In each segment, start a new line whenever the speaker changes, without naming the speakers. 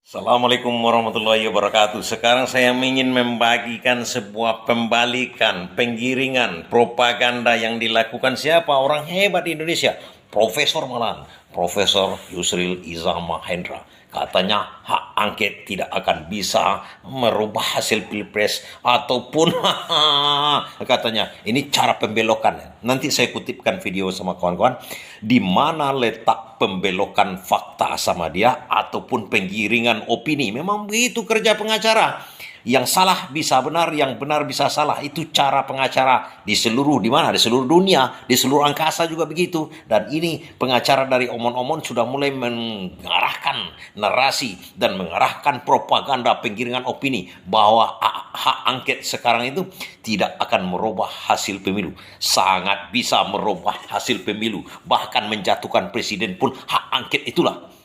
Assalamualaikum warahmatullahi wabarakatuh. Sekarang saya ingin membagikan sebuah pembalikan, penggiringan, propaganda yang dilakukan siapa? Orang hebat di Indonesia. Profesor malahan. Profesor Yusril Iza Mahendra. Katanya hak angket tidak akan bisa merubah hasil pilpres ataupun katanya ini cara pembelokan. Nanti saya kutipkan video sama kawan-kawan di mana letak pembelokan fakta sama dia ataupun penggiringan opini. Memang begitu kerja pengacara. Yang salah bisa benar, yang benar bisa salah. Itu cara pengacara di seluruh di mana? Di seluruh dunia, di seluruh angkasa juga begitu. Dan ini pengacara dari omon-omon sudah mulai mengarahkan narasi dan mengarahkan propaganda penggiringan opini bahwa hak angket sekarang itu tidak akan merubah hasil pemilu. Sangat bisa merubah hasil pemilu. Bahkan menjatuhkan presiden pun hak angket itulah.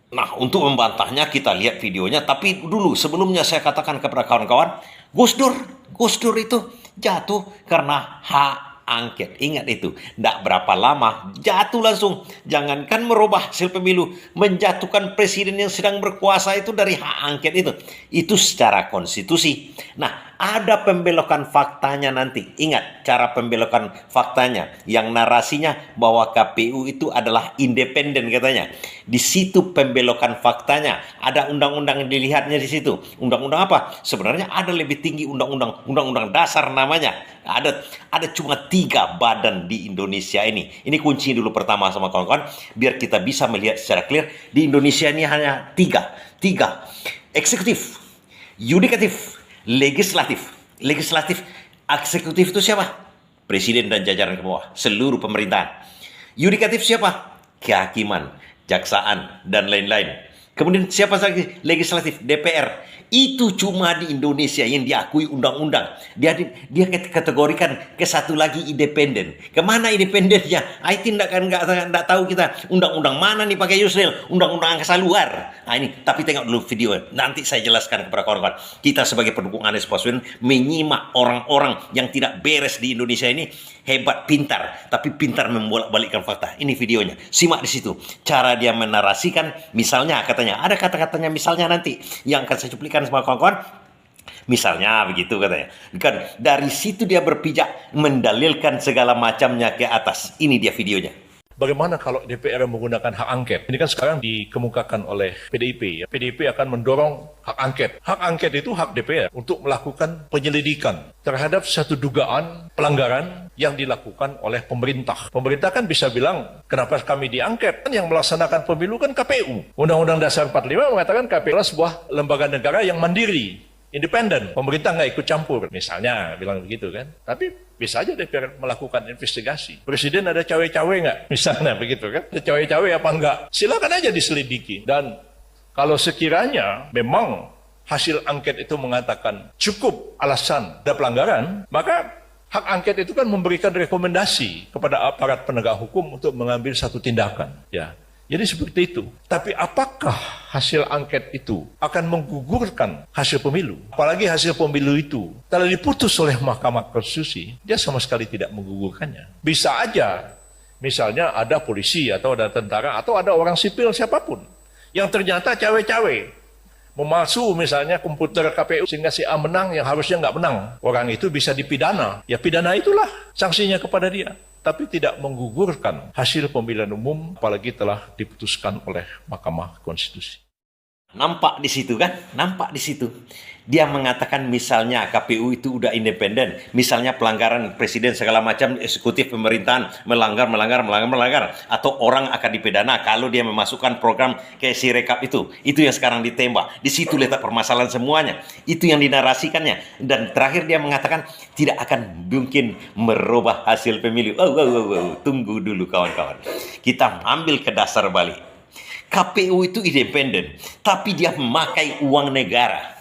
Nah, untuk membantahnya kita lihat videonya. Tapi dulu sebelumnya saya katakan kepada kawan-kawan, Gus Dur itu jatuh karena hak angket. Ingat itu, tidak berapa lama jatuh langsung. Jangankan merubah hasil pemilu, menjatuhkan presiden yang sedang berkuasa itu dari hak angket itu. Itu secara konstitusi. Nah, ada pembelokan faktanya nanti. Ingat cara pembelokan faktanya yang narasinya bahwa KPU itu adalah independen katanya. Di situ pembelokan faktanya. Ada undang-undang dilihatnya di situ. Undang-undang apa? Sebenarnya ada lebih tinggi undang-undang dasar namanya. Ada cuma 3 badan di Indonesia ini. Ini kunci dulu pertama sama kawan-kawan biar kita bisa melihat secara clear. Di Indonesia ini hanya tiga. Eksekutif, yudikatif, legislatif. Eksekutif itu siapa? Presiden dan jajaran ke bawah, seluruh pemerintahan. Yudikatif siapa? Kehakiman, jaksaan, dan lain-lain. Kemudian siapa lagi? Legislatif, DPR. Itu cuma di Indonesia yang diakui undang-undang. Dia kategorikan ke satu lagi independen. Kemana independennya? IT nggak tahu kita. Undang-undang mana nih pakai Yusril? Undang-undang angkasa luar. Nah ini, tapi tengok dulu video. Nanti saya jelaskan kepada kawan-kawan. Kita sebagai pendukung Anies Baswedan menyimak orang-orang yang tidak beres di Indonesia ini hebat, pintar, tapi pintar membolak-balikkan fakta. Ini videonya. Simak di situ. Cara dia menarasikan, misalnya katanya, ada kata-katanya misalnya nanti yang akan saya cuplikan sama kawan-kawan. Misalnya begitu katanya. Kan dari situ dia berpijak mendalilkan segala macamnya ke atas. Ini dia videonya.
Bagaimana kalau DPR menggunakan hak angket? Ini kan sekarang dikemukakan oleh PDIP. PDIP akan mendorong hak angket. Hak angket itu hak DPR untuk melakukan penyelidikan terhadap satu dugaan pelanggaran yang dilakukan oleh pemerintah. Pemerintah kan bisa bilang, kenapa kami diangket? Kan yang melaksanakan pemilu kan KPU. Undang-Undang Dasar 45 mengatakan KPU adalah sebuah lembaga negara yang mandiri, independen. Pemerintah nggak ikut campur. Misalnya bilang begitu kan. Tapi bisa aja DPR melakukan investigasi. Presiden ada cawe-cawe nggak? Misalnya begitu kan. Ada cawe-cawe apa enggak? Silakan aja diselidiki. Dan kalau sekiranya memang hasil angket itu mengatakan cukup alasan ada pelanggaran, maka hak angket itu kan memberikan rekomendasi kepada aparat penegak hukum untuk mengambil satu tindakan. Ya. Jadi seperti itu. Tapi apakah hasil angket itu akan menggugurkan hasil pemilu? Apalagi hasil pemilu itu telah diputus oleh Mahkamah Konstitusi, dia sama sekali tidak menggugurkannya. Bisa aja, misalnya ada polisi atau ada tentara atau ada orang sipil siapapun yang ternyata cawe-cawe, memalsu misalnya komputer KPU sehingga si A menang yang harusnya nggak menang. Orang itu bisa dipidana. Ya pidana itulah sanksinya kepada dia. Tapi tidak menggugurkan hasil pemilihan umum, apalagi telah diputuskan oleh Mahkamah Konstitusi.
Nampak di situ kan? Nampak di situ. Dia mengatakan misalnya KPU itu udah independen, misalnya pelanggaran presiden segala macam, eksekutif pemerintahan melanggar atau orang akan dipidana kalau dia memasukkan program kayak Sirekap itu yang sekarang ditembak. Di situ letak permasalahan semuanya. Itu yang dinarasikannya. Dan terakhir dia mengatakan tidak akan mungkin merubah hasil pemilu. Tunggu dulu kawan-kawan. Kita ambil ke dasar balik. KPU itu independen, tapi dia memakai uang negara.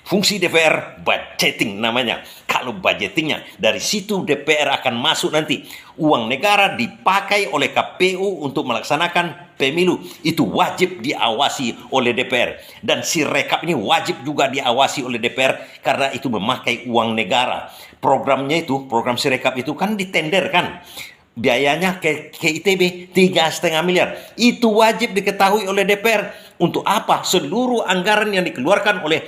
Fungsi DPR budgeting namanya. Kalau budgetingnya dari situ DPR akan masuk nanti. Uang negara dipakai oleh KPU untuk melaksanakan pemilu. Itu wajib diawasi oleh DPR. Dan Sirekap ini wajib juga diawasi oleh DPR karena itu memakai uang negara. Programnya itu, program Sirekap itu kan ditenderkan. Biayanya ke ITB 3,5 miliar. Itu wajib diketahui oleh DPR. Untuk apa seluruh anggaran yang dikeluarkan oleh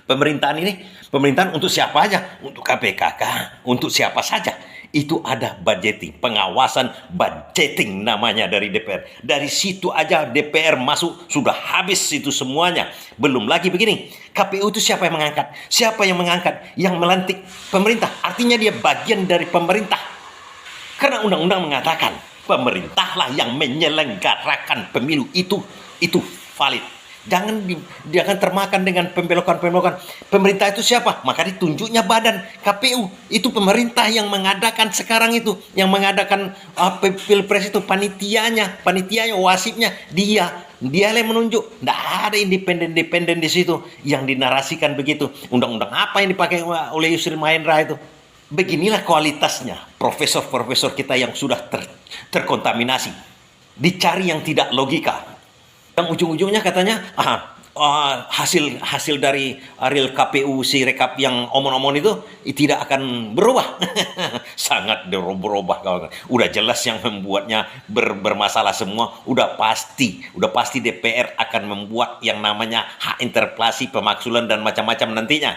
pemerintahan untuk siapa aja? Untuk KPK kah? Untuk siapa saja? Itu ada budgeting, pengawasan budgeting namanya dari DPR. Dari situ aja DPR masuk, sudah habis itu semuanya. Belum lagi begini, KPU itu siapa yang mengangkat? Siapa yang mengangkat? Yang melantik pemerintah. Artinya dia bagian dari pemerintah. Karena undang-undang mengatakan pemerintahlah yang menyelenggarakan pemilu. Itu valid. Jangan termakan dengan pembelokan-pembelokan. Pemerintah itu siapa? Maka ditunjuknya badan KPU. Itu pemerintah yang mengadakan sekarang itu, yang mengadakan pilpres itu, panitianya, wasipnya dia yang menunjuk. Tidak ada independen di situ yang dinarasikan begitu. Undang-undang apa yang dipakai oleh Yusril Mahendra itu? Beginilah kualitasnya profesor-profesor kita yang sudah terkontaminasi. Dicari yang tidak logika. Yang ujung-ujungnya katanya hasil dari real KPU si rekap yang omon-omon itu tidak akan berubah. Sangat berubah kawan. Udah jelas yang membuatnya bermasalah semua. Udah pasti DPR akan membuat yang namanya hak interpelasi, pemaksulan dan macam-macam nantinya.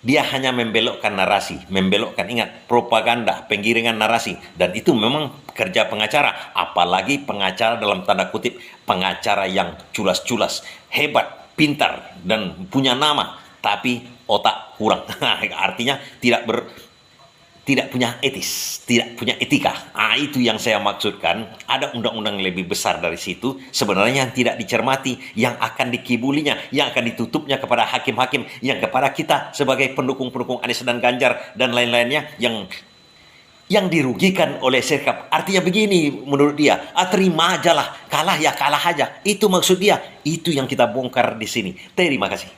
Dia hanya membelokkan narasi, ingat, propaganda, penggiringan narasi. Dan itu memang kerja pengacara, apalagi pengacara dalam tanda kutip, pengacara yang culas-culas, hebat, pintar, dan punya nama, tapi otak kurang. Artinya tidak punya etis, tidak punya etika. Itu yang saya maksudkan. Ada undang-undang lebih besar dari situ sebenarnya yang tidak dicermati, yang akan dikibulinya, yang akan ditutupnya kepada hakim-hakim, yang kepada kita sebagai pendukung-pendukung Anies dan Ganjar dan lain-lainnya yang dirugikan oleh Serkap. Artinya begini menurut dia, terima aja lah, kalah ya kalah aja. Itu maksud dia. Itu yang kita bongkar di sini. Terima kasih.